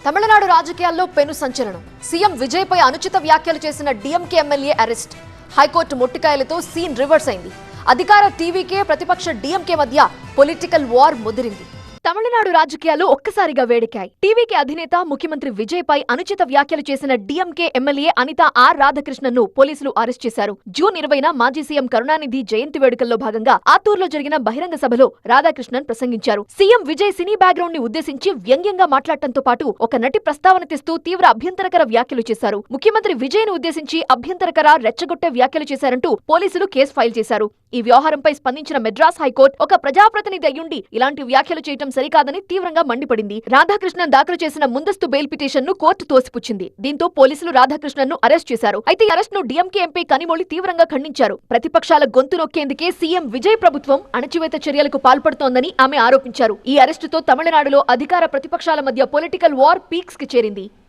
తమిళనాడు రాజకీయాల్లో పెను సంచలనం. సీఎం విజయ్ పై అనుచిత వ్యాఖ్యలు చేసిన డీఎంకే ఎమ్మెల్యే అరెస్ట్. హైకోర్టు మొట్టికాయలతో సీన్ రివర్స్ అయింది. అధికార టీవీకే ప్రతిపక్ష డీఎంకే మధ్య పొలిటికల్ వార్ ముదిరింది. తమిళనాడు రాజకీయాలు ఒక్కసారిగా వేడెక్కాయి. టీవీకే అధినేత ముఖ్యమంత్రి విజయ్ పై అనుచిత వ్యాఖ్యలు చేసిన డీఎంకే ఎమ్మెల్యే అనిత ఆర్ రాధాకృష్ణన్ను పోలీసులు అరెస్ట్ చేశారు. జూన్ 20న మాజీ సీఎం కరుణానిధి జయంతి వేడుకల్లో భాగంగా ఆత్తూరులో జరిగిన బహిరంగ సభలో రాధాకృష్ణన్ ప్రసంగించారు. సీఎం విజయ్ సినీ బ్యాక్గ్రౌండ్ ని ఉద్దేశించి వ్యంగ్యంగా మాట్లాడటంతో పాటు ఒక నటి ప్రస్తావన తెస్తూ తీవ్ర అభ్యంతరకర వ్యాఖ్యలు చేశారు. ముఖ్యమంత్రి విజయ్ ను ఉద్దేశించి అభ్యంతరకర రెచ్చగొట్టే వ్యాఖ్యలు చేశారంటూ పోలీసులు కేసు ఫైల్ చేశారు. ఈ వ్యవహారంపై స్పందించిన మెడ్రాస్ హైకోర్టు ఒక ప్రజాప్రతినిధి అయ్యుండి ఇలాంటి వ్యాఖ్యలు చేయటం సరికాదని తీవ్రంగా మండిపడింది. రాధాకృష్ణన్ దాఖలు చేసిన ముందస్తు బెయిల్ పిటిషన్ ను కోర్టు తోసిపుచ్చింది. దీంతో పోలీసులు రాధాకృష్ణన్ ను అరెస్ట్ చేశారు. అయితే ఈ అరెస్ట్ ను డీఎంకే ఎంపీ కనిమొళి తీవ్రంగా ఖండించారు. ప్రతిపక్షాల గొంతు నొక్కేందుకే సీఎం విజయ్ ప్రభుత్వం అణచివేత చర్యలకు పాల్పడుతోందని ఆమె ఆరోపించారు. ఈ అరెస్టుతో తమిళనాడులో అధికార ప్రతిపక్షాల మధ్య పొలిటికల్ వార్ పీక్స్ కి చేరింది.